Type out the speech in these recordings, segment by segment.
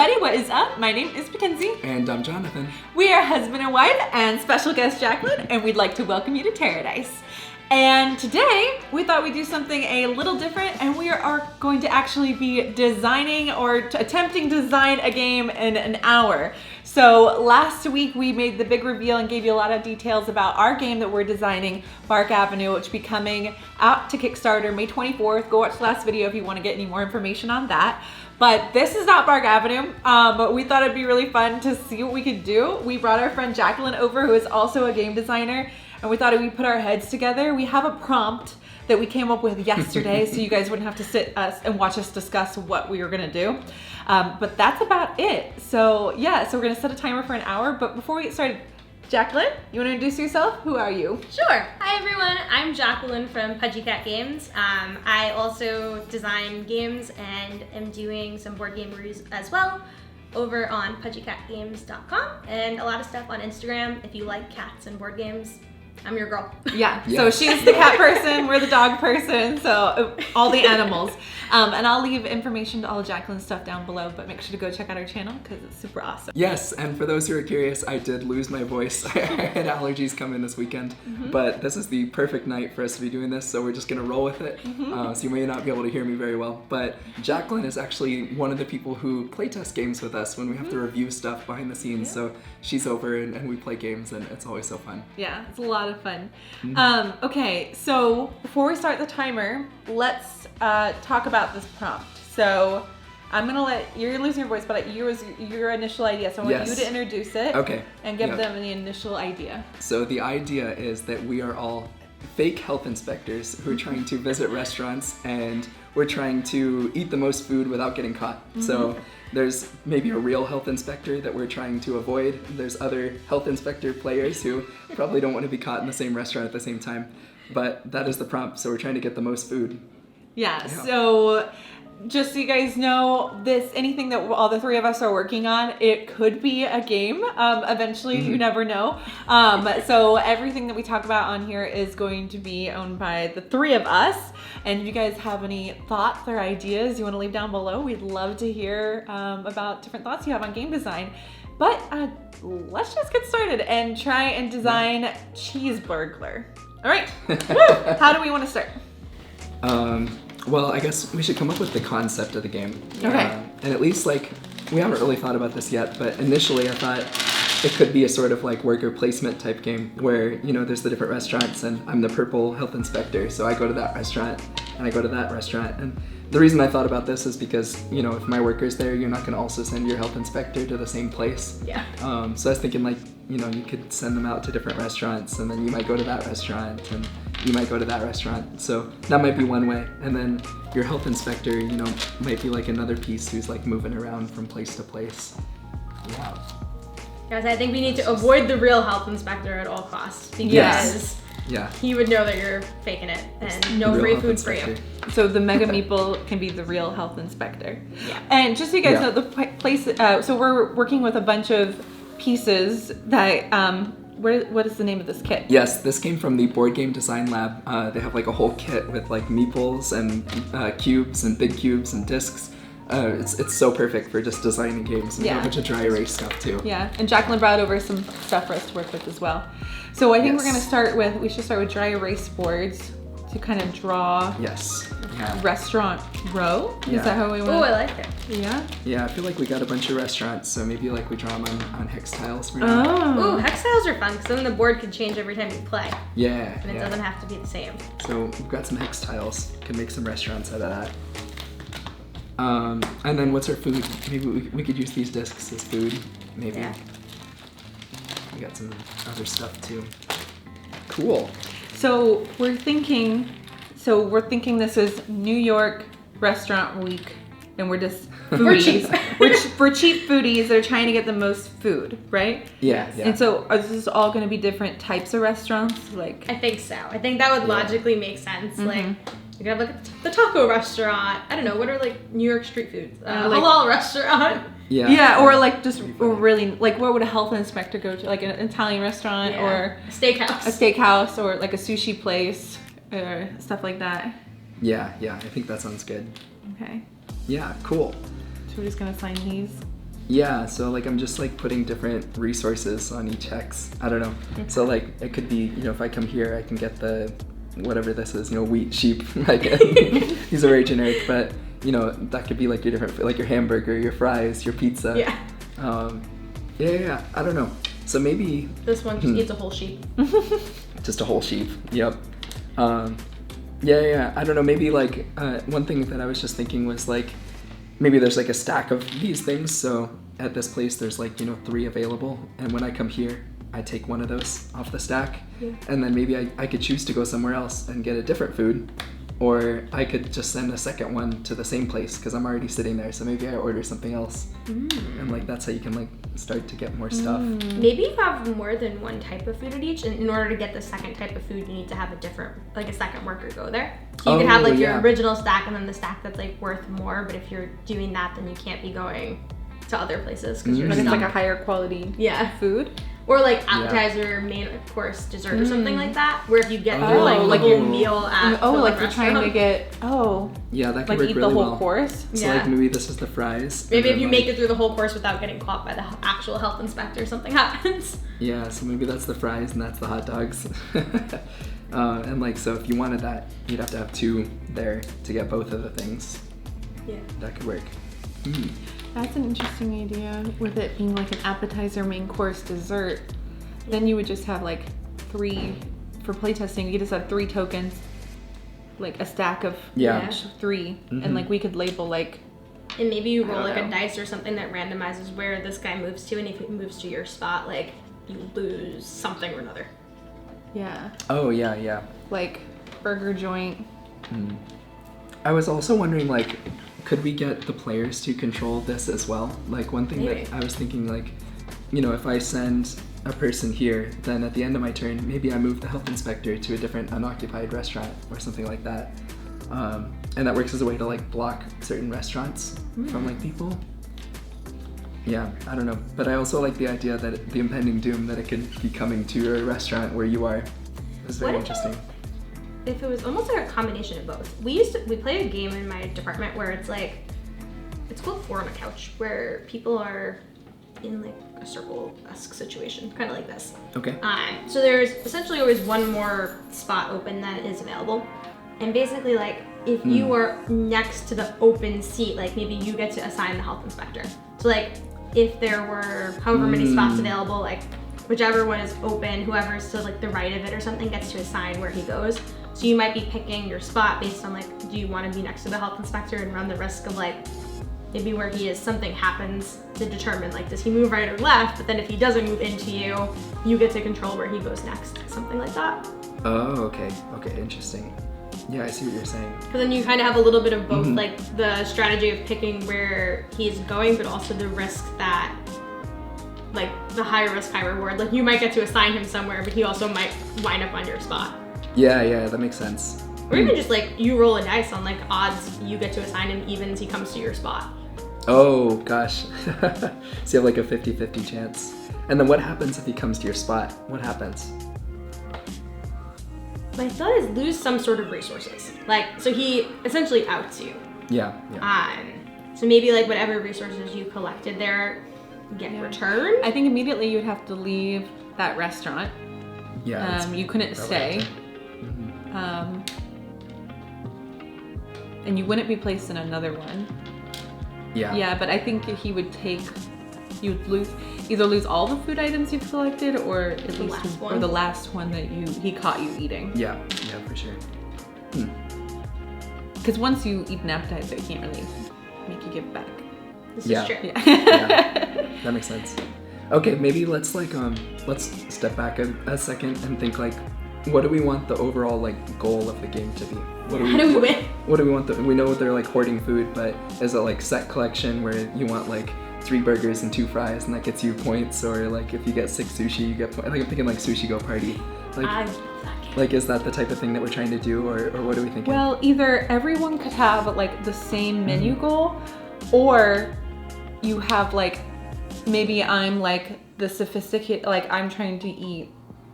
everybody, what is up? My name is Mackenzie. And I'm Jonathan. We are husband and wife and special guest Jacqueline, and we'd like to welcome you to TerreDice. And today, we thought we'd do something a little different, and we are going to actually be designing or attempting to design a game in an hour. So last week, we made the big reveal and gave you a lot of details about our game that we're designing, Bark Avenue, which will be coming out to Kickstarter May 24th. Go watch the last video if you want to get any more information on that. But this is not Bark Avenue, but we thought it'd be really fun to see what we could do. We brought our friend Jacqueline over, who is also a game designer, and we thought if we put our heads together, we have a prompt that we came up with yesterday, so you guys wouldn't have to sit us and watch us discuss what we were gonna do. But that's about it. So yeah, so we're gonna set a timer for an hour, but before we get started, Jacqueline, you wanna introduce yourself? Who are you? Sure. Hi everyone, I'm Jacqueline from Pudgy Cat Games. I also design games and am doing some board game reviews as well over on pudgycatgames.com and a lot of stuff on Instagram. If you like cats and board games, I'm your girl. Yeah, so she's the cat person, we're the dog person, so all the animals. And I'll leave information to all of Jacqueline's stuff down below, but make sure to go check out our channel because it's super awesome. Yes, and for those who are curious, I did lose my voice. I had allergies come in this weekend, but this is the perfect night for us to be doing this, so we're just gonna roll with it. So you may not be able to hear me very well, but Jacqueline is actually one of the people who playtest games with us when we have to review stuff behind the scenes. So she's over and we play games, and it's always so fun. Yeah, it's a lot of fun. Okay, so before we start the timer, let's talk about this prompt. So I'm gonna you're losing your voice, but yours your initial idea. So I want you to introduce it. Okay. And give them the initial idea. So the idea is that we are all fake health inspectors who are trying to visit restaurants, and we're trying to eat the most food without getting caught. So there's maybe a real health inspector that we're trying to avoid. There's other health inspector players who probably don't want to be caught in the same restaurant at the same time. But that is the prompt, so we're trying to get the most food. Yeah. So just so you guys know, anything that all the three of us are working on, it could be a game eventually. You never know. So everything that we talk about on here is going to be owned by the three of us. And if you guys have any thoughts or ideas you want to leave down below, we'd love to hear about different thoughts you have on game design. But let's just get started and try and design Cheeseburglar. All right. How do we want to start? Well, I guess we should come up with the concept of the game. Okay. And at least, we haven't really thought about this yet, but initially I thought it could be a sort of worker placement type game where, there's the different restaurants and I'm the purple health inspector, so I go to that restaurant and I go to that restaurant. And the reason I thought about this is because, if my worker's there, you're not going to also send your health inspector to the same place. Yeah. So I was thinking you could send them out to different restaurants, and then you might go to that restaurant and you might go to that restaurant. So that might be one way. And then your health inspector, might be another piece who's moving around from place to place. Yeah. Guys, I think we need to avoid the real health inspector at all costs because he would know that you're faking it and no free food for you. So the Mega Meeple can be the real health inspector. Yeah. And just so you guys know, the place, so we're working with a bunch of pieces that, what is the name of this kit? Yes, this came from the Board Game Design Lab. They have a whole kit with meeples and cubes and big cubes and discs. It's so perfect for just designing games and a bunch of dry erase stuff too. Yeah, and Jacqueline brought over some stuff for us to work with as well. So I think we should start with dry erase boards to kind of draw restaurant row. Is that how we want? Oh, I like it. Yeah? Yeah, I feel like we got a bunch of restaurants, so maybe we draw them on hex tiles for now. Oh, hex tiles are fun because then the board can change every time you play. Yeah. And it doesn't have to be the same. So we've got some hex tiles. Can make some restaurants out of that. And then what's our food? Maybe we could use these discs as food. Maybe. Yeah. We got some other stuff too. Cool. So we're thinking this is New York Restaurant Week, and we're just foodies. we're cheap foodies that are trying to get the most food, right? Yeah. And so are this all going to be different types of restaurants? I think so. I think that would logically make sense. You could have like the taco restaurant. I don't know, what are like New York street foods? Halal restaurant. Yeah. Yeah, or like just really like where would a health inspector go to? Like an Italian restaurant or a steakhouse. A steakhouse or like a sushi place or stuff like that. Yeah, I think that sounds good. Okay. Yeah, cool. So we're just gonna assign these. Yeah, so like I'm just like putting different resources on each hex. I don't know. So like it could be, if I come here, I can get the whatever this is, wheat, sheep. Like these are very generic, but that could be like your different, like your hamburger, your fries, your pizza. Yeah. Yeah. I don't know. So maybe this one just eats a whole sheep. Just a whole sheep. Yep. Yeah. I don't know. Maybe like one thing that I was just thinking was like, maybe there's like a stack of these things. So at this place, there's like, 3 available. And when I come here, I take one of those off the stack. Yeah. And then maybe I could choose to go somewhere else and get a different food. Or I could just send a second one to the same place because I'm already sitting there. So maybe I order something else. And like that's how you can like start to get more stuff. Maybe you have more than one type of food at each, and in order to get the second type of food, you need to have a different, like a second worker go there. So you can have like your original stack and then the stack that's like worth more, but if you're doing that, then you can't be going to other places because you're But it's stuck. like a higher quality food. Or like appetizer, main course, dessert, or something like that. Where if you get through like like the whole meal at like the you're trying to restaurant. get Yeah, that could like work eat really the whole well. course. So like maybe this is the fries. Maybe and if you then, make it through the whole course without getting caught by the actual health inspector, something happens. Yeah, so maybe that's the fries and that's the hot dogs. And like, so if you wanted that, you'd have to have 2 there to get both of the things. Yeah. That could work. That's an interesting idea with it being like an appetizer, main course, dessert. Then you would just have like 3 for playtesting. You could just have 3 tokens, like a stack of each 3, and like we could label like. And maybe you roll like know. a dice or something that randomizes where this guy moves to, and if it moves to your spot, like you lose something or another. Yeah. Oh yeah. Like burger joint. I was also wondering like, could we get the players to control this as well? Like one thing that I was thinking like, if I send a person here, then at the end of my turn, maybe I move the health inspector to a different unoccupied restaurant or something like that. And that works as a way to like block certain restaurants from like people. Yeah, I don't know. But I also like the idea that the impending doom that it could be coming to your restaurant where you are. It's very interesting. If it was almost like a combination of both. We play a game in my department where it's like, it's called 4 on a Couch, where people are in like a circle-esque situation, kind of like this. Okay. So there's essentially always one more spot open that is available. And basically like, if you are next to the open seat, like maybe you get to assign the health inspector. So like, if there were however many spots available, like whichever one is open, whoever's to like the right of it or something gets to assign where he goes. So you might be picking your spot based on like, do you want to be next to the health inspector and run the risk of like, maybe where he is, something happens to determine like, does he move right or left? But then if he doesn't move into you, you get to control where he goes next, something like that. Oh, okay, interesting. Yeah, I see what you're saying. But then you kind of have a little bit of both, like the strategy of picking where he's going, but also the risk that, like the high risk, high reward. Like you might get to assign him somewhere, but he also might wind up on your spot. Yeah, that makes sense. Or even just like you roll a dice on like odds, you get to assign him evens, he comes to your spot. Oh gosh. So you have like a 50-50 chance. And then what happens if he comes to your spot? What happens? My thought is lose some sort of resources. Like, so he essentially outs you. Yeah. So maybe like whatever resources you collected there get returned. I think immediately you would have to leave that restaurant. Yeah. You couldn't stay. And you wouldn't be placed in another one. Yeah, but I think he would you'd either lose all the food items you've collected or at least or the last one that he caught you eating. Yeah, for sure. Because once you eat an appetizer, it can't really make you give back. This is true. Yeah. That makes sense. Okay, maybe let's step back a second and think like, what do we want the overall like goal of the game to be? How do we win? What do we want? We know they're like hoarding food, but is it like set collection where you want like 3 burgers and 2 fries and that gets you points, or like if you get 6 sushi you get points? Like I'm thinking like Sushi Go Party. Like is that the type of thing that we're trying to do, or what are we thinking? Well, either everyone could have like the same menu goal, or you have like, maybe I'm like the sophisticated, like I'm trying to eat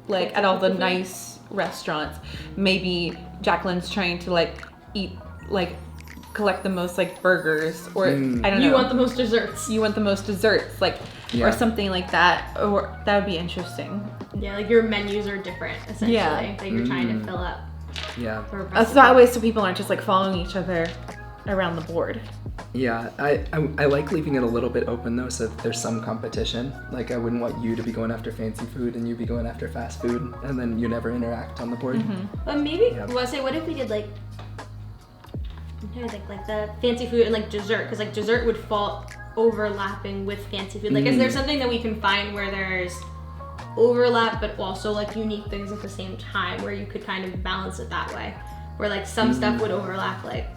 like at all the nice restaurants. Maybe Jacqueline's trying to like eat like collect the most like burgers, or I don't know. You want the most desserts. You want the most desserts, like, or something like that, or that would be interesting. Yeah, like your menus are different essentially that you're trying to fill up. Yeah. So that way, so people aren't just like following each other around the board. Yeah, I like leaving it a little bit open though, so that there's some competition. Like I wouldn't want you to be going after fancy food and you be going after fast food, and then you never interact on the board. But maybe, what if we did like, I'm trying to think, like the fancy food and like dessert, because like dessert would fall overlapping with fancy food. Like, is there something that we can find where there's overlap but also like unique things at the same time, where you could kind of balance it that way, where like some stuff would overlap, like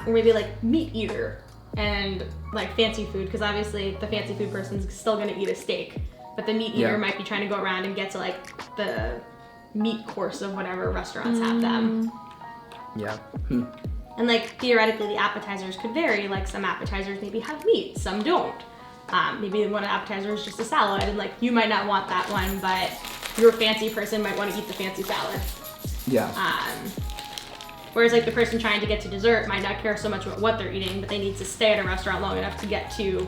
or maybe like meat eater and like fancy food, because obviously the fancy food person's still gonna eat a steak, but the meat eater might be trying to go around and get to like the meat course of whatever restaurants have them. Yeah. And like theoretically the appetizers could vary, like some appetizers maybe have meat, some don't. Maybe one appetizer is just a salad, and like you might not want that one, but your fancy person might want to eat the fancy salad. Yeah. Whereas like the person trying to get to dessert might not care so much about what they're eating, but they need to stay at a restaurant long enough to get to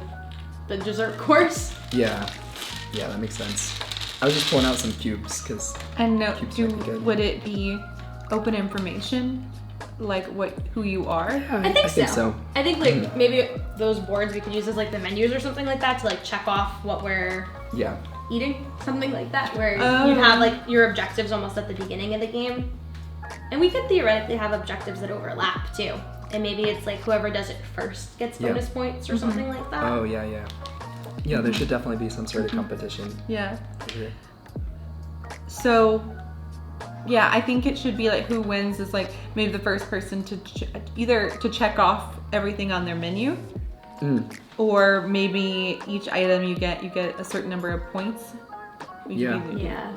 the dessert course. Yeah. Yeah, that makes sense. I was just pulling out some cubes because. And no, cubes might be good. would it be open information, like who you are? I think so. I think like maybe those boards we could use as like the menus or something like that to like check off what we're eating, something like that, where you have like your objectives almost at the beginning of the game. And we could theoretically have objectives that overlap too. And maybe it's like whoever does it first gets bonus points or something like that. Oh, yeah. Yeah, there should definitely be some sort of competition. Yeah. Here. So, yeah, I think it should be like who wins is like maybe the first person to either to check off everything on their menu, or maybe each item you get a certain number of points. Yeah.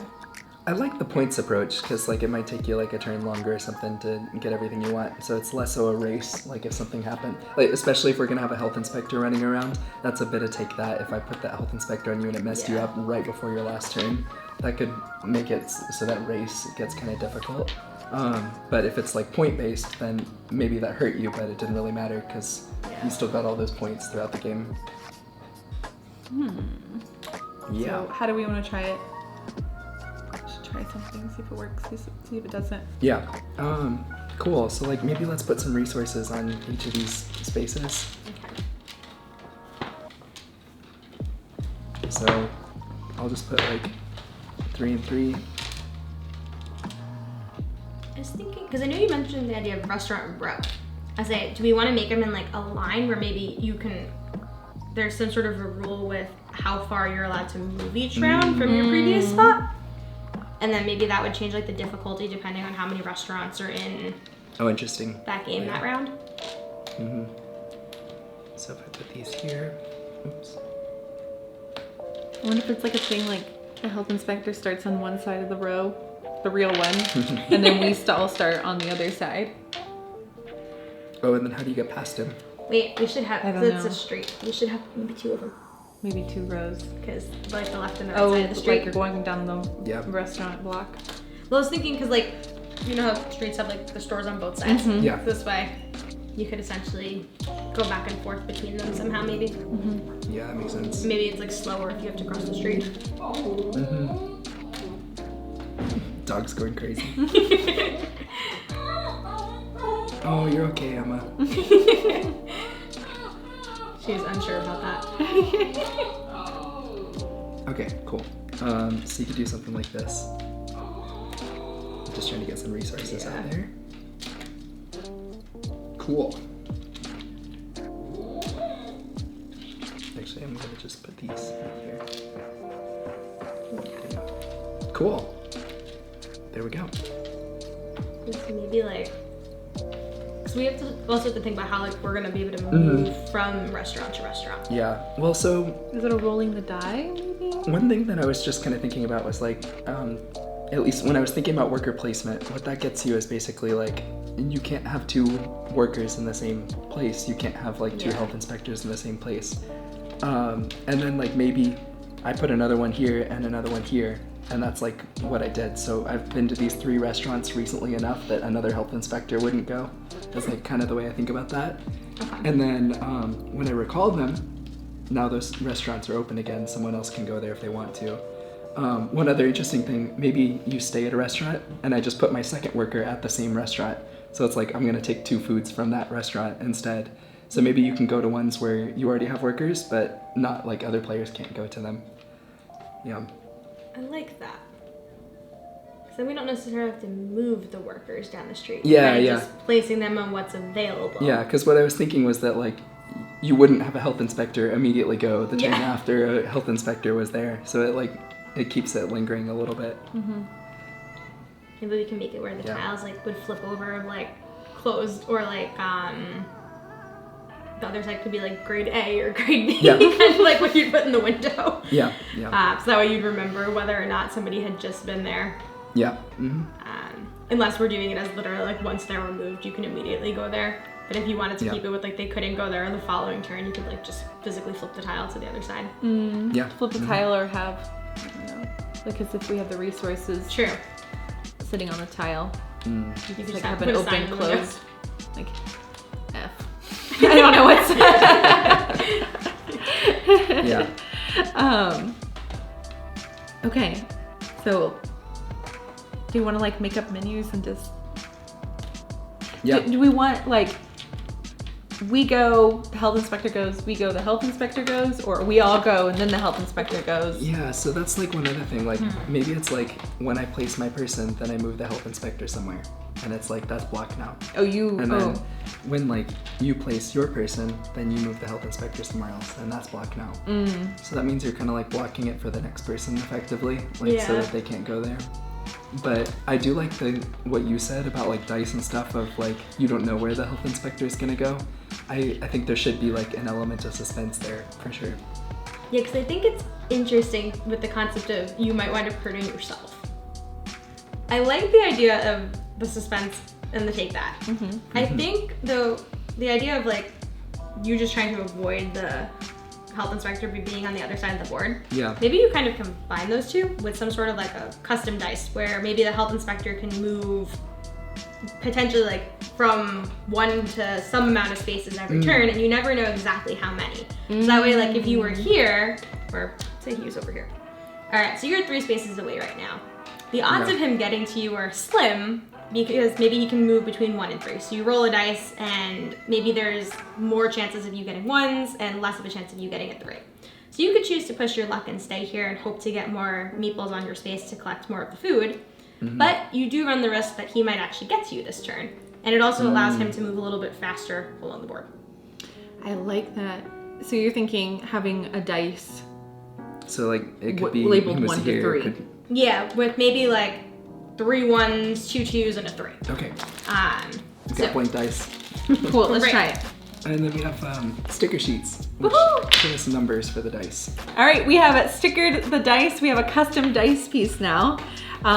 I like the points approach because like it might take you like a turn longer or something to get everything you want. So it's less so a race. Like if something happened, like especially if we're gonna have a health inspector running around, that's a bit of take that. If I put that health inspector on you and it messed you up right before your last turn, that could make it so that race gets kind of difficult. But if it's like point based, then maybe that hurt you, but it didn't really matter because you still got all those points throughout the game. Yeah. So how do we want to try it? Try something, see if it works, see if it doesn't. Yeah. Cool. So like maybe let's put some resources on each of these spaces. Okay. So I'll just put like 3 and 3. I was thinking, because I know you mentioned the idea of restaurant row. I say, do we want to make them in like a line where maybe there's some sort of a rule with how far you're allowed to move each round from your previous spot? And then maybe that would change like the difficulty depending on how many restaurants are in interesting. that game that round. So if I put these here, oops. I wonder if it's like a thing like the health inspector starts on one side of the row, the real one, and then we all start on the other side. Oh, and then how do you get past him? Wait, we should have, I don't it's know. a street. We should have maybe 2 of them. Maybe 2 rows. Because like the left and the right side of the street. Like you're going down the restaurant block. Well, I was thinking because like, you know how streets have like the stores on both sides? Yeah. This way, you could essentially go back and forth between them somehow maybe. Yeah, that makes sense. Maybe it's like slower if you have to cross the street. Dog's going crazy. Oh, you're okay, Emma. She's unsure about that. Okay, cool. So you could do something like this. Just trying to get some resources out there. Cool. Actually, I'm gonna just put these in here. Cool. There we go. So maybe like, because we have to also think about how like we're gonna be able to move from restaurant to restaurant. Yeah. Well, so is it a rolling the die? Maybe. One thing that I was just kind of thinking about was like, at least when I was thinking about worker placement, what that gets you is basically like, you can't have 2 workers in the same place. You can't have like 2 health inspectors in the same place. And then like maybe I put another one here and another one here, and that's like what I did. So I've been to these 3 restaurants recently enough that another health inspector wouldn't go. That's like kind of the way I think about that. Okay. And then when I recall them, now those restaurants are open again. Someone else can go there if they want to. One other interesting thing, maybe you stay at a restaurant and I just put my second worker at the same restaurant. So it's like I'm gonna take 2 foods from that restaurant instead. So maybe you can go to ones where you already have workers, but not like other players can't go to them. Yeah. I like that. So then we don't necessarily have to move the workers down the street. Yeah, Right? yeah. Just placing them on what's available. Yeah, because what I was thinking was that like you wouldn't have a health inspector immediately go the turn Yeah. after a health inspector was there. So it keeps it lingering a little bit. Maybe we can make it where the Yeah. tiles like would flip over like closed, or like the other side could be like grade A or grade B, Yeah. kind of like what you'd put in the window. Yeah, yeah, So that way you'd remember whether or not somebody had just been there. yeah. Mm-hmm. Unless we're doing it as literally like once they're removed, you can immediately go there. But if you wanted to Yeah. keep it with like they couldn't go there on the following turn, you could like just physically flip the tile to the other side. Yeah. Flip the tile or have, I don't know, because if we have the resources True. sitting on the tile, you You can could just just like have put an a sign open, in the window. closed, like F. I don't know what's. Yeah. Okay, so do you want to like make up menus and just? Yeah. Do we want like we go, the health inspector goes, we go, the health inspector goes, or we all go and then the health inspector goes? Yeah, so that's like one other thing. Like maybe it's like when I place my person, then I move the health inspector somewhere, and it's like that's blocked now. Oh, you. And oh. then when like you place your person, then you move the health inspector somewhere else, and that's blocked now. So that means you're kind of like blocking it for the next person effectively, like so Yeah. that they can't go there. But I do like what you said about like dice and stuff of like you don't know where the health inspector is gonna go. I think there should be like an element of suspense there for sure. Yeah, because I think it's interesting with the concept of you might wind up hurting yourself. I like the idea of the suspense and the take that. I think though the idea of like you just trying to avoid the health inspector being on the other side of the board. Yeah. Maybe you kind of combine those two with some sort of like a custom dice where maybe the health inspector can move potentially like from 1 to some amount of spaces every turn, and you never know exactly how many. So that way, like if you were here, or say he was over here. All right, so you're 3 spaces away right now. The odds Yeah. of him getting to you are slim because maybe he can move between 1 and 3. So you roll a dice and maybe there's more chances of you getting 1s and less of a chance of you getting a 3. So you could choose to push your luck and stay here and hope to get more meeples on your space to collect more of the food. But you do run the risk that he might actually get to you this turn. And it also allows him to move a little bit faster along the board. I like that. So you're thinking having a dice. So like it could be Labeled he was 1 to here, 3. Yeah, with maybe like 3 1s, 2 2s, and a 3. Okay. We So- got blank dice. Cool, let's Right. try it. And then we have sticker sheets, which Woohoo! give us numbers for the dice. All right, we have stickered the dice. We have a custom dice piece now,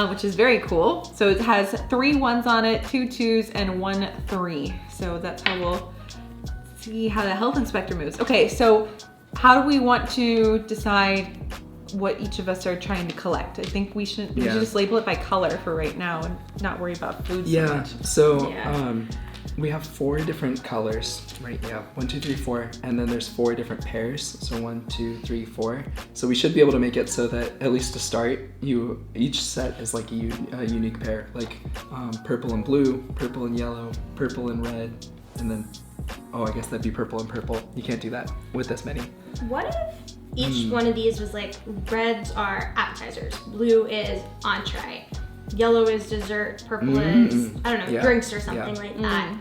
which is very cool. So it has 3 1s on it, 2 2s, and 1 3. So that's how we'll see how the health inspector moves. Okay, so how do we want to decide what each of us are trying to collect? I think we should just label it by color for right now and not worry about food so Yeah. much. So Yeah. we have 4 different colors, right? Yeah, 1, 2, 3, 4, and then there's 4 different pairs. So 1, 2, 3, 4. So we should be able to make it so that at least to start, each set is like a unique pair, like purple and blue, purple and yellow, purple and red, and then I guess that'd be purple and purple. You can't do that with this many. What if each one of these was like reds are appetizers, blue is entree, yellow is dessert, purple is I don't know, Yeah. drinks or something like that.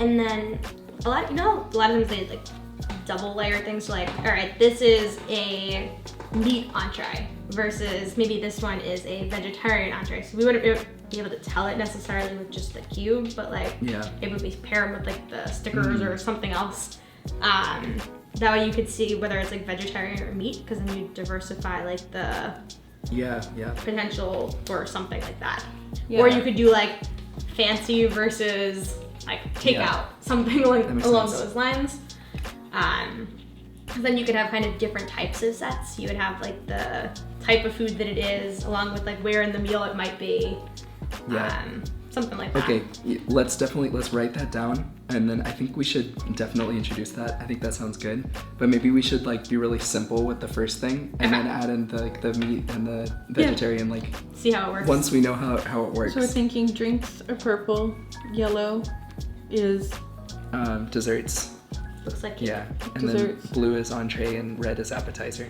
And then a lot of times they like double layer things. So like, all right, this is a meat entree versus maybe this one is a vegetarian entree. So we wouldn't be able to tell it necessarily with just the cube, but like it would be paired with like the stickers or something else. That way you could see whether it's like vegetarian or meat, because then you diversify like the potential for something like that. Yeah. Or you could do like fancy versus like takeout, something along those lines. Then you could have kind of different types of sets. You would have like the type of food that it is, along with like where in the meal it might be. something like that. Okay, let's write that down, and then I think we should definitely introduce that. I think that sounds good. But maybe we should like be really simple with the first thing, and then add in the meat and the vegetarian like. See how it works. Once we know how it works. So we're thinking drinks are purple, yellow is desserts. Looks like Yeah, and Desserts. then blue is entree and red is appetizer.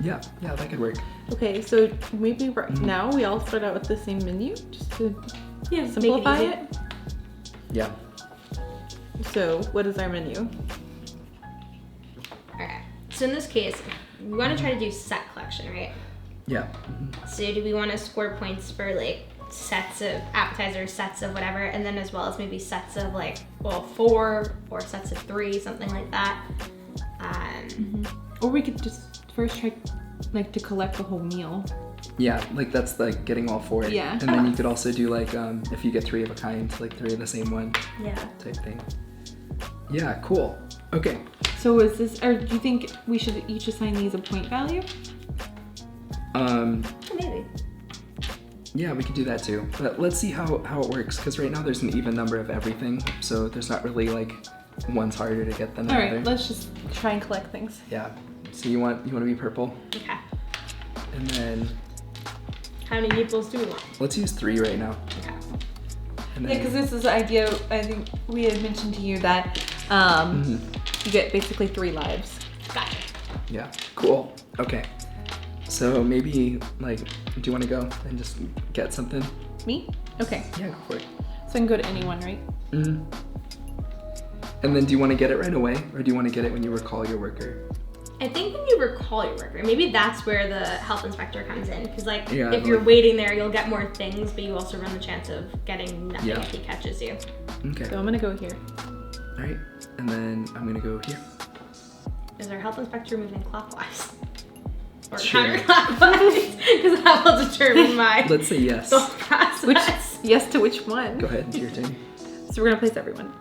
Yeah, that could work. okay. So maybe right now we all start out with the same menu just to simplify make it. Yeah. So what is our menu? Alright. So in this case, we want to try to do set collection, right? Yeah. So do we want to score points for like sets of appetizers, sets of whatever, and then as well as maybe sets of like 4 or sets of 3, something like that. Or we could just first try like to collect the whole meal. Yeah, like that's like getting all 4. Yeah. And then you could also do like if you get 3 of a kind, like 3 of the same one Yeah. type thing. Yeah, cool. Okay. So is this, or do you think we should each assign these a point value? Maybe. Yeah, we could do that too. But let's see how it works, because right now there's an even number of everything, so there's not really like one's harder to get than the All other. right, let's just try and collect things. Yeah. So you want to be purple, Okay. and then How many meatballs do we want? let's use 3 right now. Okay. And Yeah, because this is the idea. I think we had mentioned to you that you get basically 3 lives. Got it. Yeah, cool. Okay. So maybe like, do you want to go and just get something? Me? Okay. Yeah, go for it. So I can go to anyone, right? Mm-hmm. And then do you want to get it right away, or do you want to get it when you recall your worker? I think when you recall your worker, maybe that's where the health inspector comes in. Because like, Yeah, if you're like- waiting there, you'll get more things, but you also run the chance of getting nothing Yeah. if he catches you. Okay. So I'm gonna go here. All right. And then I'm gonna go here. Is our health inspector moving clockwise? Or Sure. counterclockwise? Because that will determine my Let's say yes. thought process. Which yes to which one? Go ahead. Your turn. So we're gonna place everyone.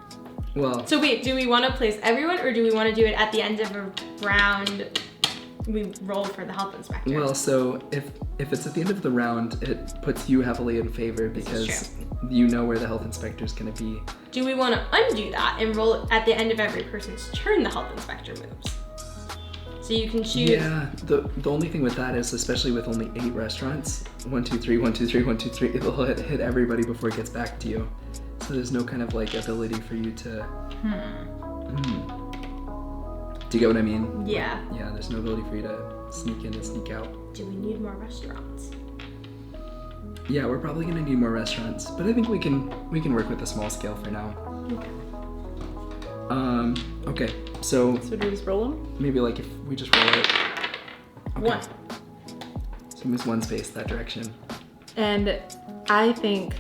Well, So wait, do we want to place everyone, or do we want to do it at the end of a round? We roll for the health inspector. well. So if it's at the end of the round, it puts you heavily in favor is because you know where the health inspector is gonna be. Do we want to undo that and roll at the end of every person's turn the health inspector moves? So you can choose. Yeah. The only thing with that is, especially with only 8 restaurants, 1, 2, 3, 1, 2, 3, 1, 2, 3, it'll hit everybody before it gets back to you. So there's no kind of like ability for you to. Do you get what I mean? Yeah. Yeah. There's no ability for you to sneak in and sneak out. Do we need more restaurants? Yeah, we're probably gonna need more restaurants, but I think we can work with a small scale for now. Okay, so So do we just roll them? maybe like if we just roll it. Okay. 1. So moves 1 space that direction. And I think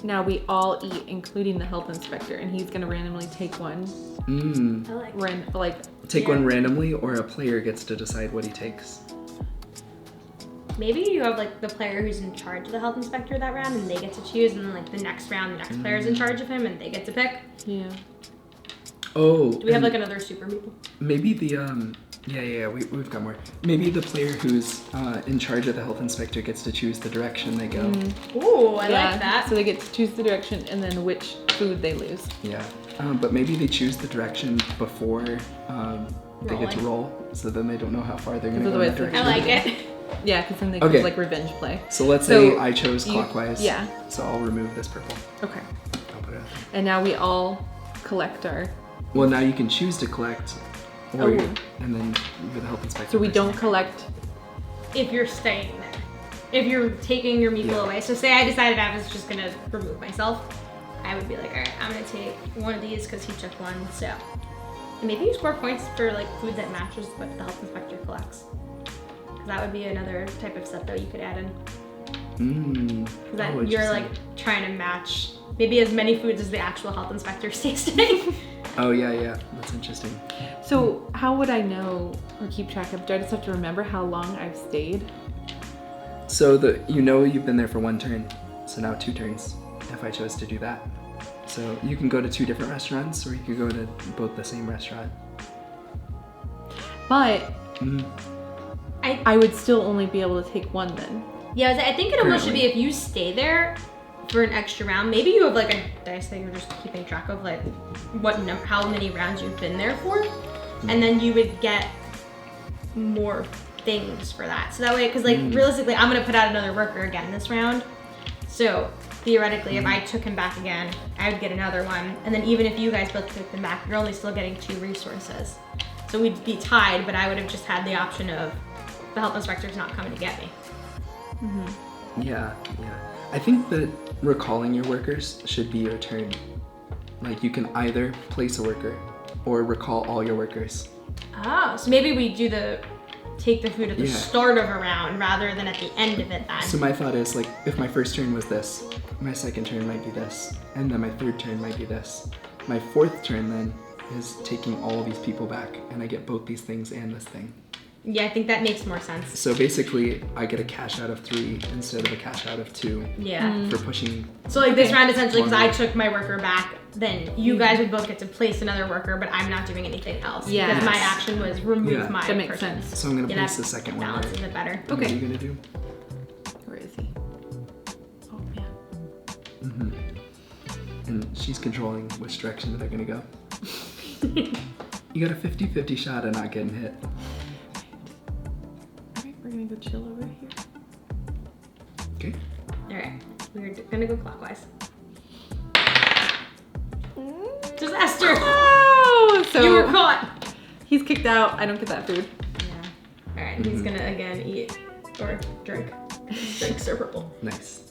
now we all eat, including the health inspector, and he's gonna randomly take one. I like. Take Yeah. one randomly, or a player gets to decide what he takes. Maybe you have like the player who's in charge of the health inspector that round, and they get to choose, and then like the next round, the next player's in charge of him, and they get to pick. Yeah. Oh. Do we have like another super meeple? Maybe the we've got more. Maybe the player who's in charge of the health inspector gets to choose the direction they go. Ooh, I Yeah, like that. So they get to choose the direction and then which food they lose. Yeah. But maybe they choose the direction before they get to Rolling. roll, so then they don't know how far they're gonna Because go in that otherwise I direction. like it. Yeah, because then they Okay. could like revenge play. So let's So say I chose you- clockwise. yeah. So I'll remove this purple. Okay. I'll put it. And now we all collect our. Well, now you can choose to collect, or Oh. and then with the health inspector. So we person. don't collect. If you're staying there. If you're taking your meatball Yeah. away. So say I decided I was just gonna remove myself. I would be like, alright, I'm gonna take one of these because he took one, so. And maybe you score points for like food that matches what the health inspector collects. Because that would be another type of set though you could add in. That Oh, you're interesting. like trying to match maybe as many foods as the actual health inspector is tasting. Oh yeah, that's interesting. So how would I know or keep track of? Do I just have to remember how long I've stayed? So you've been there for 1 turn, so now 2 turns. If I chose to do that, so you can go to 2 different restaurants, or you could go to both the same restaurant. But Mhm. I would still only be able to take one then. Yeah, I think it almost should be Currently. if you stay there for an extra round. Maybe you have like a dice that you're just keeping track of, like how many rounds you've been there for, and then you would get more things for that. So that way, because like realistically, I'm gonna put out another worker again this round. So theoretically, if I took him back again, I would get another one. And then even if you guys both took him back, you're only still getting 2 resources. So we'd be tied, but I would have just had the option of the health inspector's not coming to get me. Yeah. I think that recalling your workers should be your turn. Like you can either place a worker or recall all your workers. Oh, so maybe we do take the food at the start of a round rather than at the end of it then. So my thought is like, if my first turn was this, my second turn might be this, and then my third turn might be this. My fourth turn then is taking all of these people back, and I get both these things and this thing. Yeah, I think that makes more sense. So basically, I get a cash out of 3 instead of a cash out of 2. Yeah. For pushing. So like this round essentially, because I took my worker back, then you guys would both get to place another worker, but I'm not doing anything else. Yes. Because my action was remove my That makes person. sense. So I'm gonna Yeah, place that the second one. balances it better. What are you gonna do? Where is he? Oh man. And she's controlling which direction they're gonna go. You got a 50-50 shot at not getting hit. Alright, we're gonna go chill over here. Okay. Alright, we're gonna go clockwise. Disaster! Oh, so You were caught! he's kicked out. I don't get that food. Yeah. Alright, he's gonna again eat or drink. Drinks are purple. Nice.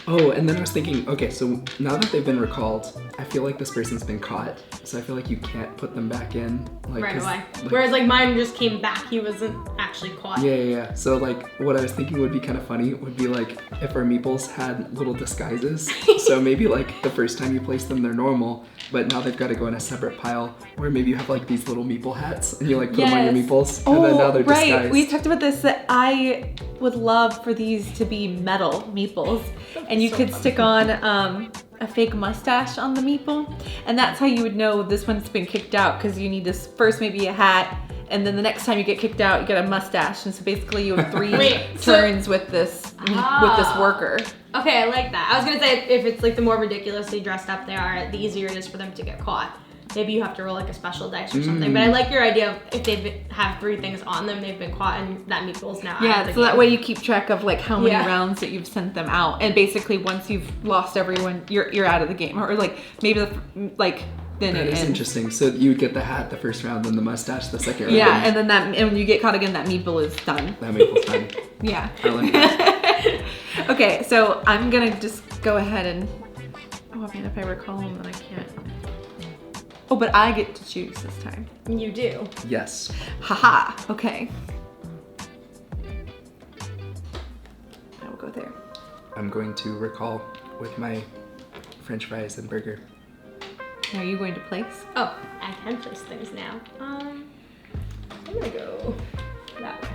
Oh, and then I was thinking, okay, so now that they've been recalled, I feel like this person's been caught. So I feel like you can't put them back in. Like, Right 'cause, away. like- Whereas like mine just came back. He wasn't actually caught. Yeah. So like, what I was thinking would be kind of funny would be like if our meeples had little disguises. So maybe like the first time you place them, they're normal, but now they've got to go in a separate pile. Or maybe you have like these little meeple hats and you like put them on your meeples, and then now they're right. disguised. We talked about this, that I would love for these to be metal meeples. And you could stick on a fake mustache on the meeple. And that's how you would know this one's been kicked out, because you need this first maybe a hat, and then the next time you get kicked out, you get a mustache. And so basically you have 3 turns with this worker. Okay, I like that. I was gonna say if it's like the more ridiculously dressed up they are, the easier it is for them to get caught. Maybe you have to roll like a special dice or something. But I like your idea of if they have 3 things on them, they've been caught, and that meeple's now out of the Yeah, so that game. way you keep track of like how many rounds that you've sent them out, and basically once you've lost everyone, you're out of the game, or like maybe then That it is ends. interesting. So you would get the hat the first round, then the mustache the second round. Yeah, and then and when you get caught again, that meeple is done. That meeple's done. Yeah. I like that. Okay, so I'm gonna just go ahead and I mean, if I recall them, then I can't. Oh, but I get to choose this time. You do. Yes. Haha. Okay. I will go there. I'm going to recall with my French fries and burger. Are you going to place? Oh, I can place things now. I'm gonna go that way.